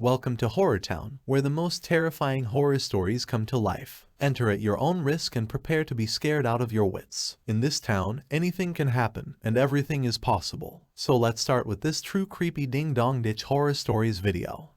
Welcome to Horror Town, where the most terrifying horror stories come to life. Enter at your own risk and prepare to be scared out of your wits. In this town, anything can happen, and everything is possible. So let's start with this true creepy Ding Dong Ditch horror stories video.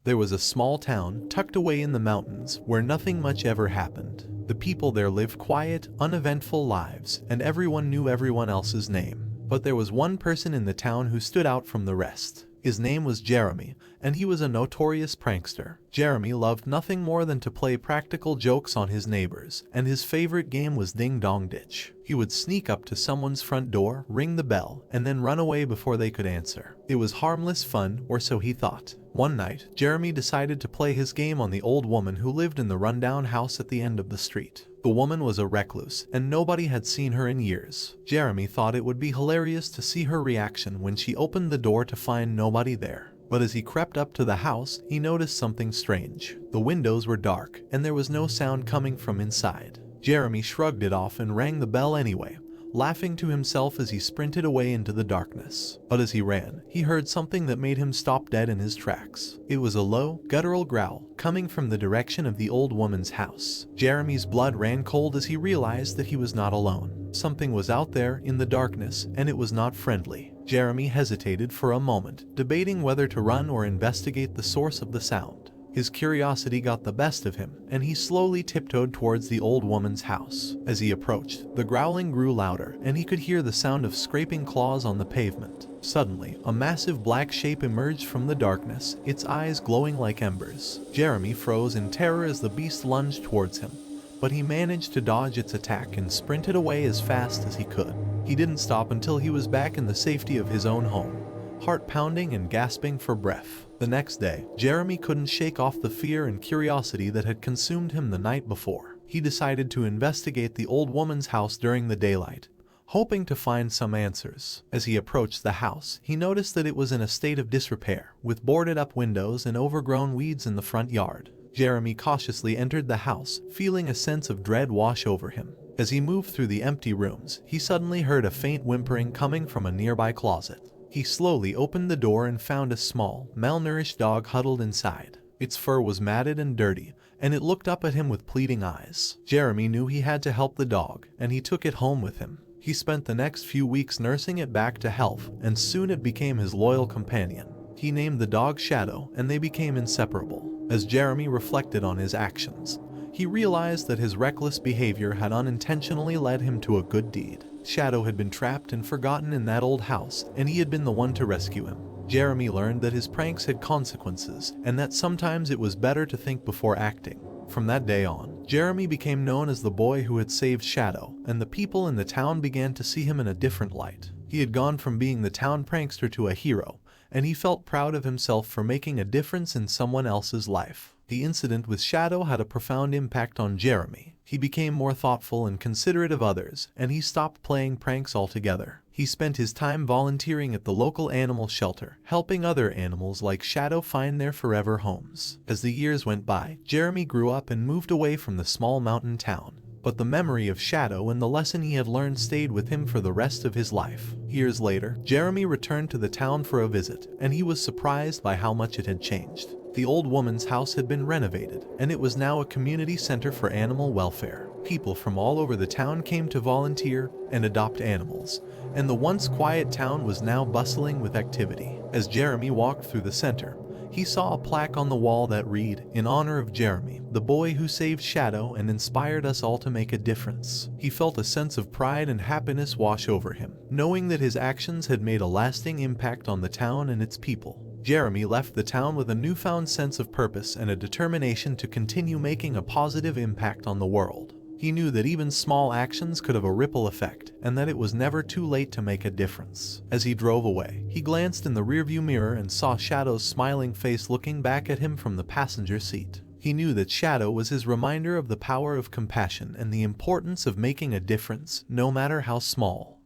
There was a small town tucked away in the mountains where nothing much ever happened. The people there lived quiet, uneventful lives, and everyone knew everyone else's name. But there was one person in the town who stood out from the rest. His name was Jeremy, and he was a notorious prankster. Jeremy loved nothing more than to play practical jokes on his neighbors, and his favorite game was Ding Dong Ditch. He would sneak up to someone's front door, ring the bell, and then run away before they could answer. It was harmless fun, or so he thought. One night, Jeremy decided to play his game on the old woman who lived in the rundown house at the end of the street. The woman was a recluse, and nobody had seen her in years. Jeremy thought it would be hilarious to see her reaction when she opened the door to find nobody there. But as he crept up to the house, he noticed something strange. The windows were dark, and there was no sound coming from inside. Jeremy shrugged it off and rang the bell anyway, laughing to himself as he sprinted away into the darkness. But as he ran, he heard something that made him stop dead in his tracks. It was a low, guttural growl coming from the direction of the old woman's house. Jeremy's blood ran cold as he realized that he was not alone. Something was out there in the darkness, and it was not friendly. Jeremy hesitated for a moment, debating whether to run or investigate the source of the sound. His curiosity got the best of him, and he slowly tiptoed towards the old woman's house. As he approached, the growling grew louder, and he could hear the sound of scraping claws on the pavement. Suddenly, a massive black shape emerged from the darkness, its eyes glowing like embers. Jeremy froze in terror as the beast lunged towards him, but he managed to dodge its attack and sprinted away as fast as he could. He didn't stop until he was back in the safety of his own home, heart pounding and gasping for breath. The next day, Jeremy couldn't shake off the fear and curiosity that had consumed him the night before. He decided to investigate the old woman's house during the daylight, hoping to find some answers. As he approached the house, he noticed that it was in a state of disrepair, with boarded-up windows and overgrown weeds in the front yard. Jeremy cautiously entered the house, feeling a sense of dread wash over him. As he moved through the empty rooms, he suddenly heard a faint whimpering coming from a nearby closet. He slowly opened the door and found a small, malnourished dog huddled inside. Its fur was matted and dirty, and it looked up at him with pleading eyes. Jeremy knew he had to help the dog, and he took it home with him. He spent the next few weeks nursing it back to health, and soon it became his loyal companion. He named the dog Shadow, and they became inseparable. As Jeremy reflected on his actions, he realized that his reckless behavior had unintentionally led him to a good deed. Shadow had been trapped and forgotten in that old house, and he had been the one to rescue him. Jeremy learned that his pranks had consequences, and that sometimes it was better to think before acting. From that day on, Jeremy became known as the boy who had saved Shadow, and the people in the town began to see him in a different light. He had gone from being the town prankster to a hero, and he felt proud of himself for making a difference in someone else's life. The incident with Shadow had a profound impact on Jeremy. He became more thoughtful and considerate of others, and he stopped playing pranks altogether. He spent his time volunteering at the local animal shelter, helping other animals like Shadow find their forever homes. As the years went by, Jeremy grew up and moved away from the small mountain town. But the memory of Shadow and the lesson he had learned stayed with him for the rest of his life. Years later, Jeremy returned to the town for a visit, and he was surprised by how much it had changed. The old woman's house had been renovated, and it was now a community center for animal welfare. People from all over the town came to volunteer and adopt animals, and the once quiet town was now bustling with activity. As Jeremy walked through the center, he saw a plaque on the wall that read, "In honor of Jeremy, the boy who saved Shadow and inspired us all to make a difference." He felt a sense of pride and happiness wash over him, knowing that his actions had made a lasting impact on the town and its people. Jeremy left the town with a newfound sense of purpose and a determination to continue making a positive impact on the world. He knew that even small actions could have a ripple effect, and that it was never too late to make a difference. As he drove away, he glanced in the rearview mirror and saw Shadow's smiling face looking back at him from the passenger seat. He knew that Shadow was his reminder of the power of compassion and the importance of making a difference, no matter how small.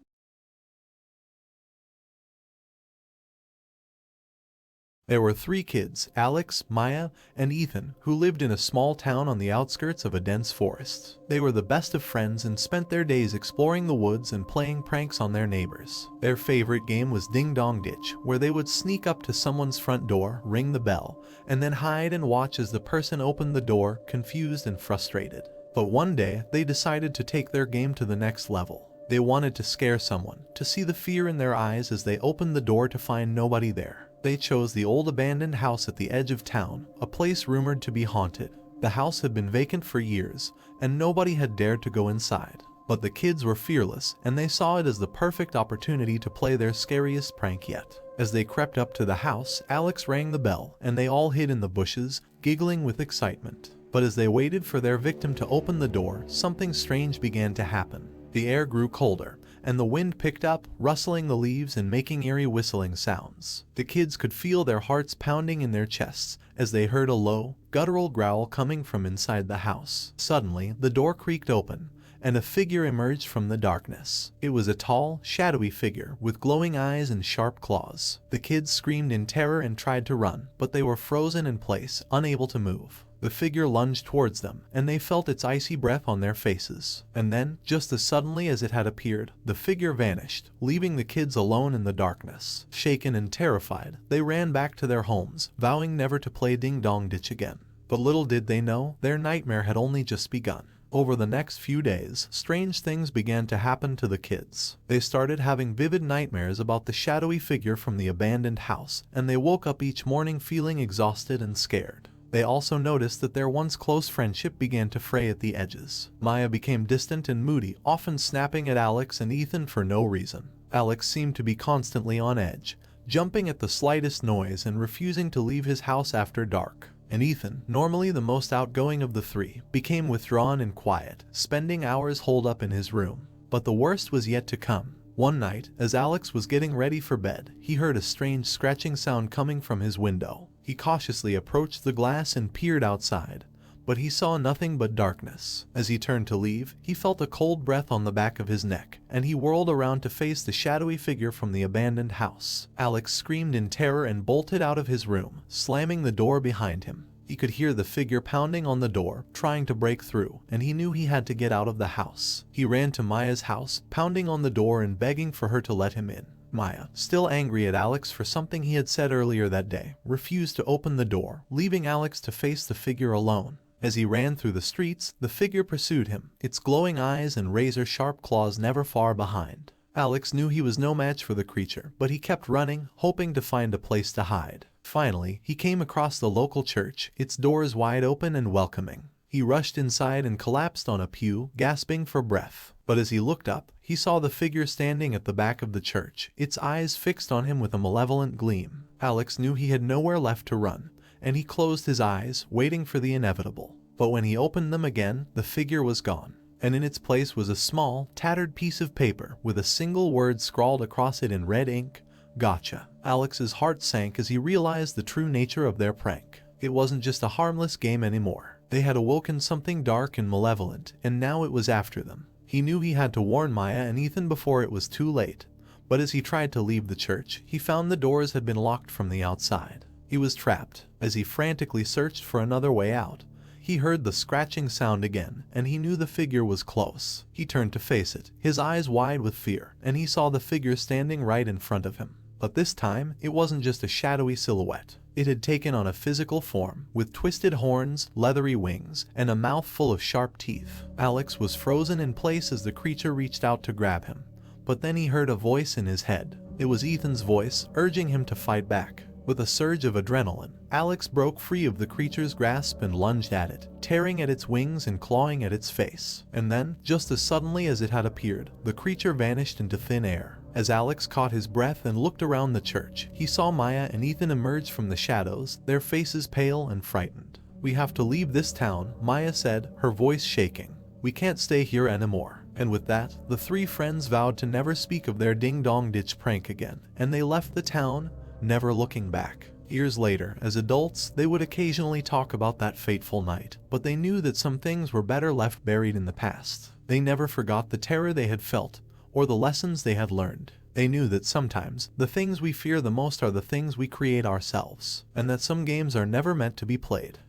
There were 3 kids, Alex, Maya, and Ethan, who lived in a small town on the outskirts of a dense forest. They were the best of friends and spent their days exploring the woods and playing pranks on their neighbors. Their favorite game was Ding Dong Ditch, where they would sneak up to someone's front door, ring the bell, and then hide and watch as the person opened the door, confused and frustrated. But one day, they decided to take their game to the next level. They wanted to scare someone, to see the fear in their eyes as they opened the door to find nobody there. They chose the old abandoned house at the edge of town, a place rumored to be haunted. The house had been vacant for years, and nobody had dared to go inside. But the kids were fearless, and they saw it as the perfect opportunity to play their scariest prank yet. As they crept up to the house, Alex rang the bell, and they all hid in the bushes, giggling with excitement. But as they waited for their victim to open the door, something strange began to happen. The air grew colder, and the wind picked up, rustling the leaves and making eerie whistling sounds. The kids could feel their hearts pounding in their chests as they heard a low, guttural growl coming from inside the house. Suddenly, the door creaked open, and a figure emerged from the darkness. It was a tall, shadowy figure with glowing eyes and sharp claws. The kids screamed in terror and tried to run, but they were frozen in place, unable to move. The figure lunged towards them, and they felt its icy breath on their faces. And then, just as suddenly as it had appeared, the figure vanished, leaving the kids alone in the darkness. Shaken and terrified, they ran back to their homes, vowing never to play Ding Dong Ditch again. But little did they know, their nightmare had only just begun. Over the next few days, strange things began to happen to the kids. They started having vivid nightmares about the shadowy figure from the abandoned house, and they woke up each morning feeling exhausted and scared. They also noticed that their once close friendship began to fray at the edges. Maya became distant and moody, often snapping at Alex and Ethan for no reason. Alex seemed to be constantly on edge, jumping at the slightest noise and refusing to leave his house after dark. And Ethan, normally the most outgoing of the 3, became withdrawn and quiet, spending hours holed up in his room. But the worst was yet to come. One night, as Alex was getting ready for bed, he heard a strange scratching sound coming from his window. He cautiously approached the glass and peered outside, but he saw nothing but darkness. As he turned to leave, he felt a cold breath on the back of his neck, and he whirled around to face the shadowy figure from the abandoned house. Alex screamed in terror and bolted out of his room, slamming the door behind him. He could hear the figure pounding on the door, trying to break through, and he knew he had to get out of the house. He ran to Maya's house, pounding on the door and begging for her to let him in. Maya, still angry at Alex for something he had said earlier that day, refused to open the door, leaving Alex to face the figure alone. As he ran through the streets, the figure pursued him, its glowing eyes and razor-sharp claws never far behind. Alex knew he was no match for the creature, but he kept running, hoping to find a place to hide. Finally, he came across the local church, its doors wide open and welcoming. He rushed inside and collapsed on a pew, gasping for breath. But as he looked up, he saw the figure standing at the back of the church, its eyes fixed on him with a malevolent gleam. Alex knew he had nowhere left to run, and he closed his eyes, waiting for the inevitable. But when he opened them again, the figure was gone, and in its place was a small, tattered piece of paper with a single word scrawled across it in red ink: "Gotcha." Alex's heart sank as he realized the true nature of their prank. It wasn't just a harmless game anymore. They had awoken something dark and malevolent, and now it was after them. He knew he had to warn Maya and Ethan before it was too late, but as he tried to leave the church, he found the doors had been locked from the outside. He was trapped. As he frantically searched for another way out, he heard the scratching sound again, and he knew the figure was close. He turned to face it, his eyes wide with fear, and he saw the figure standing right in front of him. But this time, it wasn't just a shadowy silhouette. It had taken on a physical form, with twisted horns, leathery wings, and a mouth full of sharp teeth. Alex was frozen in place as the creature reached out to grab him. But then he heard a voice in his head. It was Ethan's voice, urging him to fight back. With a surge of adrenaline, Alex broke free of the creature's grasp and lunged at it, tearing at its wings and clawing at its face. And then, just as suddenly as it had appeared, the creature vanished into thin air. As Alex caught his breath and looked around the church, he saw Maya and Ethan emerge from the shadows, their faces pale and frightened. "We have to leave this town," Maya said, her voice shaking. "We can't stay here anymore." And with that, the 3 friends vowed to never speak of their Ding Dong Ditch prank again, and they left the town, never looking back. Years later, as adults, they would occasionally talk about that fateful night, but they knew that some things were better left buried in the past. They never forgot the terror they had felt, or the lessons they had learned. They knew that sometimes the things we fear the most are the things we create ourselves, and that some games are never meant to be played.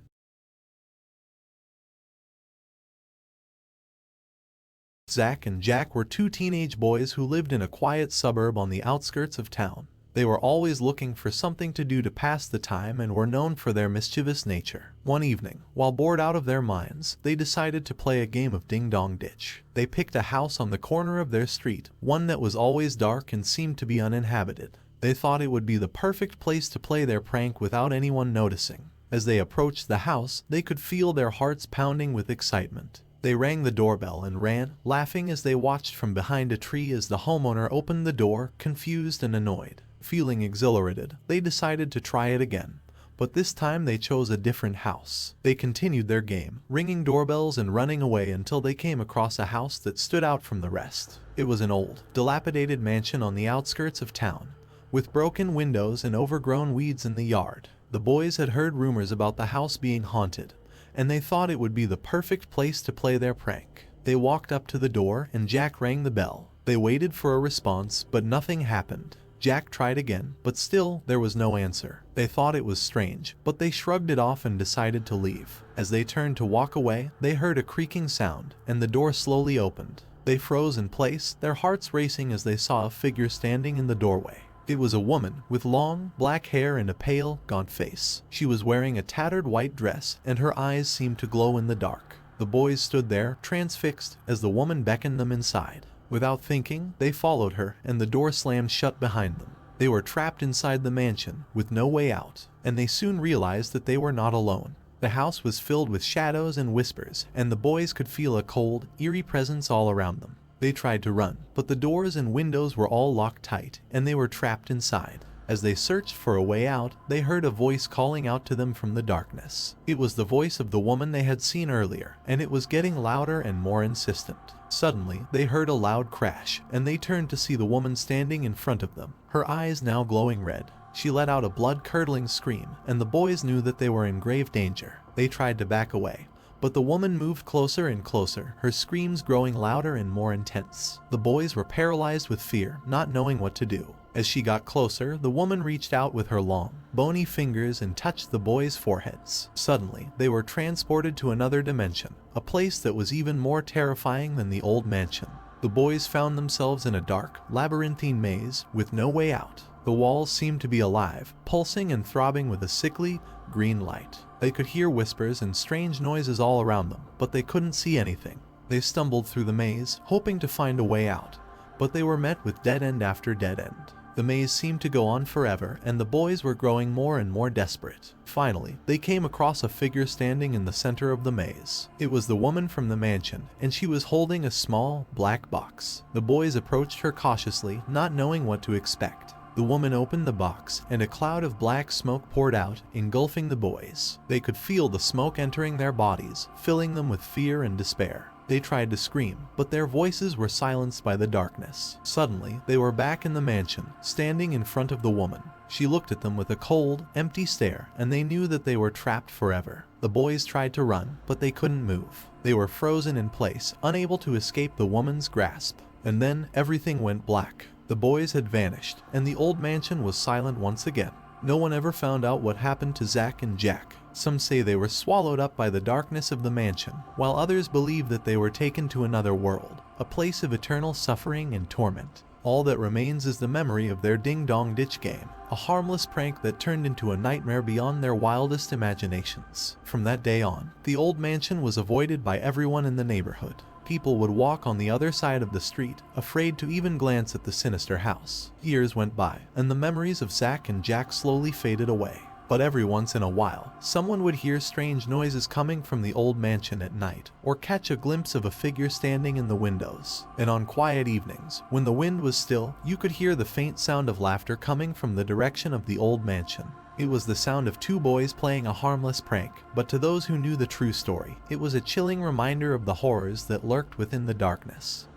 Zach and Jack were two teenage boys who lived in a quiet suburb on the outskirts of town. They were always looking for something to do to pass the time and were known for their mischievous nature. One evening, while bored out of their minds, they decided to play a game of Ding Dong Ditch. They picked a house on the corner of their street, one that was always dark and seemed to be uninhabited. They thought it would be the perfect place to play their prank without anyone noticing. As they approached the house, they could feel their hearts pounding with excitement. They rang the doorbell and ran, laughing as they watched from behind a tree as the homeowner opened the door, confused and annoyed. Feeling exhilarated, they decided to try it again, but this time they chose a different house. They continued their game, ringing doorbells and running away until they came across a house that stood out from the rest. It was an old, dilapidated mansion on the outskirts of town, with broken windows and overgrown weeds in the yard. The boys had heard rumors about the house being haunted, and they thought it would be the perfect place to play their prank. They walked up to the door and Jack rang the bell. They waited for a response, but nothing happened. Jack tried again, but still there was no answer. They thought it was strange, but they shrugged it off and decided to leave. As they turned to walk away, they heard a creaking sound, and the door slowly opened. They froze in place, their hearts racing as they saw a figure standing in the doorway. It was a woman with long, black hair and a pale, gaunt face. She was wearing a tattered white dress, and her eyes seemed to glow in the dark. The boys stood there, transfixed, as the woman beckoned them inside. Without thinking, they followed her, and the door slammed shut behind them. They were trapped inside the mansion, with no way out, and they soon realized that they were not alone. The house was filled with shadows and whispers, and the boys could feel a cold, eerie presence all around them. They tried to run, but the doors and windows were all locked tight, and they were trapped inside. As they searched for a way out, they heard a voice calling out to them from the darkness. It was the voice of the woman they had seen earlier, and it was getting louder and more insistent. Suddenly, they heard a loud crash, and they turned to see the woman standing in front of them, her eyes now glowing red. She let out a blood-curdling scream, and the boys knew that they were in grave danger. They tried to back away, but the woman moved closer and closer, her screams growing louder and more intense. The boys were paralyzed with fear, not knowing what to do. As she got closer, the woman reached out with her long, bony fingers and touched the boys' foreheads. Suddenly, they were transported to another dimension, a place that was even more terrifying than the old mansion. The boys found themselves in a dark, labyrinthine maze with no way out. The walls seemed to be alive, pulsing and throbbing with a sickly, green light. They could hear whispers and strange noises all around them, but they couldn't see anything. They stumbled through the maze, hoping to find a way out, but they were met with dead end after dead end. The maze seemed to go on forever, and the boys were growing more and more desperate. Finally, they came across a figure standing in the center of the maze. It was the woman from the mansion, and she was holding a small, black box. The boys approached her cautiously, not knowing what to expect. The woman opened the box, and a cloud of black smoke poured out, engulfing the boys. They could feel the smoke entering their bodies, filling them with fear and despair. They tried to scream, but their voices were silenced by the darkness. Suddenly, they were back in the mansion, standing in front of the woman. She looked at them with a cold, empty stare, and they knew that they were trapped forever. The boys tried to run, but they couldn't move. They were frozen in place, unable to escape the woman's grasp. And then, everything went black. The boys had vanished, and the old mansion was silent once again. No one ever found out what happened to Zach and Jack. Some say they were swallowed up by the darkness of the mansion, while others believe that they were taken to another world, a place of eternal suffering and torment. All that remains is the memory of their Ding Dong Ditch game, a harmless prank that turned into a nightmare beyond their wildest imaginations. From that day on, the old mansion was avoided by everyone in the neighborhood. People would walk on the other side of the street, afraid to even glance at the sinister house. Years went by, and the memories of Zach and Jack slowly faded away. But every once in a while, someone would hear strange noises coming from the old mansion at night, or catch a glimpse of a figure standing in the windows. And on quiet evenings, when the wind was still, you could hear the faint sound of laughter coming from the direction of the old mansion. It was the sound of two boys playing a harmless prank, but to those who knew the true story, it was a chilling reminder of the horrors that lurked within the darkness.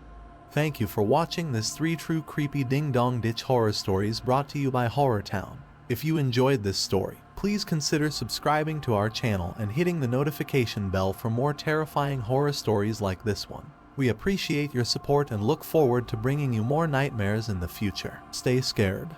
Thank you for watching this 3 true creepy Ding Dong Ditch horror stories brought to you by Horror Town. If you enjoyed this story, please consider subscribing to our channel and hitting the notification bell for more terrifying horror stories like this one. We appreciate your support and look forward to bringing you more nightmares in the future. Stay scared.